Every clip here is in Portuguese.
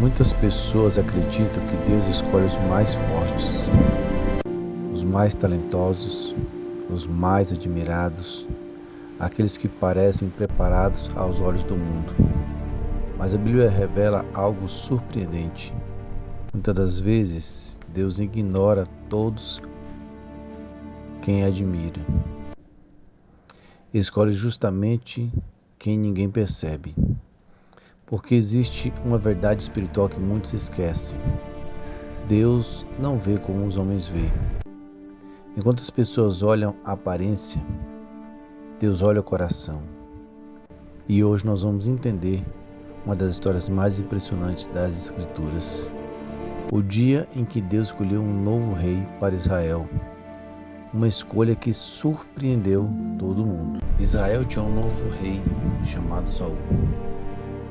Muitas pessoas acreditam que Deus escolhe os mais fortes, os mais talentosos, os mais admirados, aqueles que parecem preparados aos olhos do mundo. Mas a Bíblia revela algo surpreendente. Muitas das vezes, Deus ignora todos quem admira. Escolhe justamente quem ninguém percebe. Porque existe uma verdade espiritual que muitos esquecem. Deus não vê como os homens veem. Enquanto as pessoas olham a aparência, Deus olha o coração. E hoje nós vamos entender uma das histórias mais impressionantes das Escrituras. O dia em que Deus escolheu um novo rei para Israel. Uma escolha que surpreendeu todo mundo. Israel tinha um novo rei chamado Saul.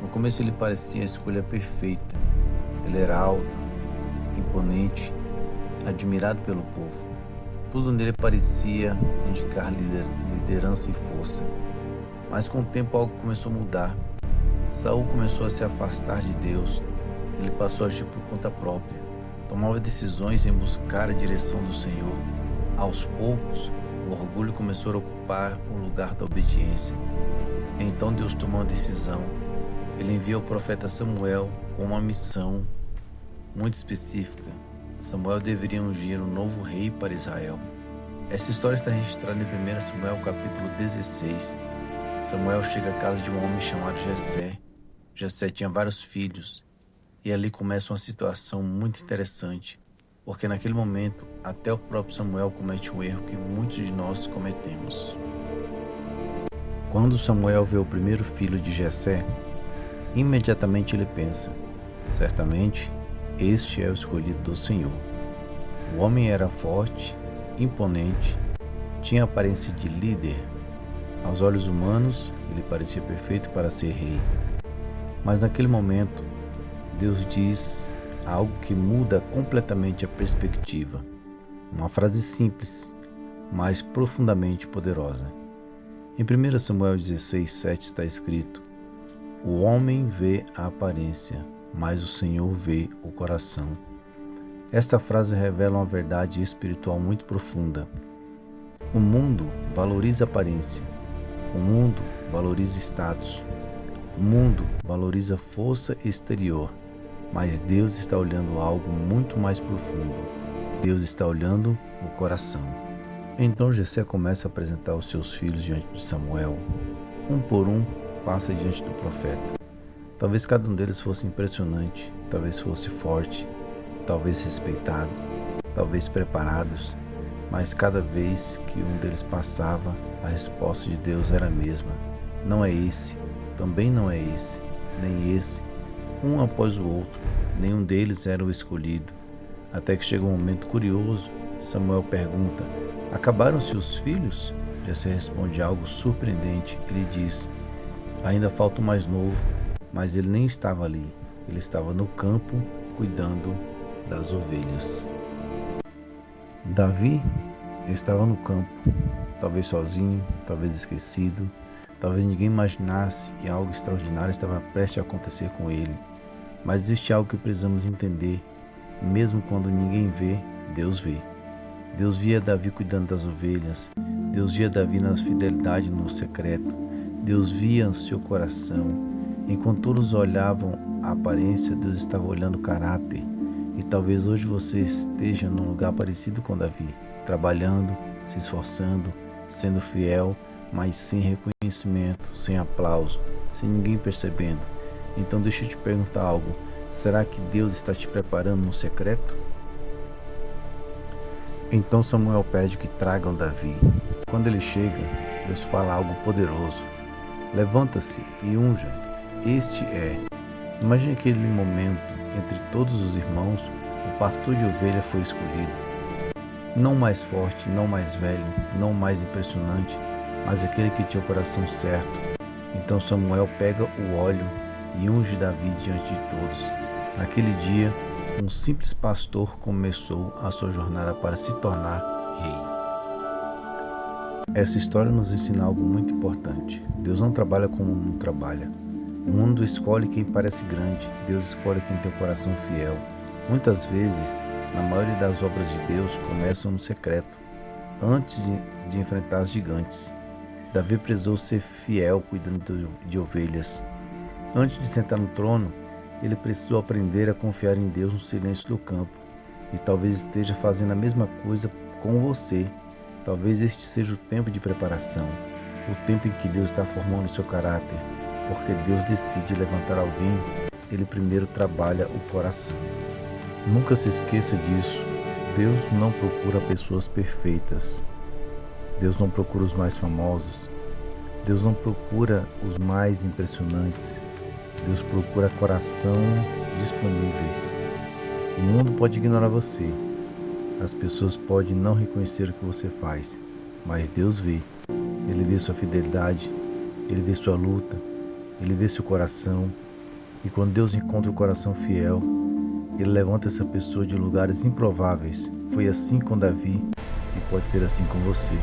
No começo ele parecia a escolha perfeita. Ele era alto, imponente, admirado pelo povo. Tudo nele parecia indicar liderança e força. Mas com o tempo algo começou a mudar. Saul começou a se afastar de Deus. Ele passou a agir por conta própria. Tomava decisões em buscar a direção do Senhor. Aos poucos, o orgulho começou a ocupar o lugar da obediência. Então Deus tomou uma decisão. Ele enviou o profeta Samuel com uma missão muito específica. Samuel deveria ungir um novo rei para Israel. Essa história está registrada em 1 Samuel capítulo 16. Samuel chega à casa de um homem chamado Jessé. Jessé tinha vários filhos. E ali começa uma situação muito interessante. Porque naquele momento, até o próprio Samuel comete um erro que muitos de nós cometemos. Quando Samuel vê o primeiro filho de Jessé, imediatamente ele pensa: certamente, este é o escolhido do Senhor. O homem era forte, imponente, tinha aparência de líder. Aos olhos humanos, ele parecia perfeito para ser rei. Mas naquele momento, Deus diz algo que muda completamente a perspectiva. Uma frase simples, mas profundamente poderosa. Em 1 Samuel 16:7 está escrito: o homem vê a aparência, mas o Senhor vê o coração. Esta frase revela uma verdade espiritual muito profunda. O mundo valoriza aparência. O mundo valoriza status. O mundo valoriza força exterior. Mas Deus está olhando algo muito mais profundo. Deus está olhando o coração. Então Jessé começa a apresentar os seus filhos diante de Samuel. Um por um passa diante do profeta. Talvez cada um deles fosse impressionante, talvez fosse forte, talvez respeitado, talvez preparados, mas cada vez que um deles passava, a resposta de Deus era a mesma. Não é esse, também não é esse, nem esse. Um após o outro, nenhum deles era o escolhido. Até que chega um momento curioso, Samuel pergunta: acabaram-se os filhos? Jessé responde algo surpreendente. Ele diz: ainda falta o mais novo, mas ele nem estava ali. Ele estava no campo, cuidando das ovelhas. Davi estava no campo, talvez sozinho, talvez esquecido, talvez ninguém imaginasse que algo extraordinário estava prestes a acontecer com ele. Mas existe algo que precisamos entender. Mesmo quando ninguém vê, Deus vê. Deus via Davi cuidando das ovelhas. Deus via Davi na fidelidade no secreto. Deus via seu coração. Enquanto todos olhavam a aparência, Deus estava olhando o caráter. E talvez hoje você esteja num lugar parecido com Davi, trabalhando, se esforçando, sendo fiel, mas sem reconhecimento, sem aplauso, sem ninguém percebendo. Então deixa eu te perguntar algo. Será que Deus está te preparando no secreto? Então Samuel pede que tragam Davi. Quando ele chega, Deus fala algo poderoso. Levanta-se e unja. Este é. Imagine aquele momento, entre todos os irmãos, o pastor de ovelha foi escolhido. Não mais forte, não mais velho, não mais impressionante, mas aquele que tinha o coração certo. Então Samuel pega o óleo e unge Davi diante de todos. Naquele dia, um simples pastor começou a sua jornada para se tornar rei. Essa história nos ensina algo muito importante. Deus não trabalha como o mundo trabalha. O mundo escolhe quem parece grande, Deus escolhe quem tem o coração fiel. Muitas vezes, na maioria das obras de Deus, começam no secreto, antes de enfrentar os gigantes. Davi precisou ser fiel cuidando de ovelhas. Antes de sentar no trono, ele precisou aprender a confiar em Deus no silêncio do campo. E talvez esteja fazendo a mesma coisa com você. Talvez este seja o tempo de preparação, o tempo em que Deus está formando o seu caráter. Porque Deus decide levantar alguém, Ele primeiro trabalha o coração. Nunca se esqueça disso. Deus não procura pessoas perfeitas. Deus não procura os mais famosos. Deus não procura os mais impressionantes. Deus procura coração disponíveis. O mundo pode ignorar você. As pessoas podem não reconhecer o que você faz, mas Deus vê. Ele vê sua fidelidade, Ele vê sua luta, Ele vê seu coração. E quando Deus encontra o coração fiel, Ele levanta essa pessoa de lugares improváveis. Foi assim com Davi e pode ser assim com você,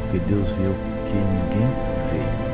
porque Deus vê o que ninguém vê.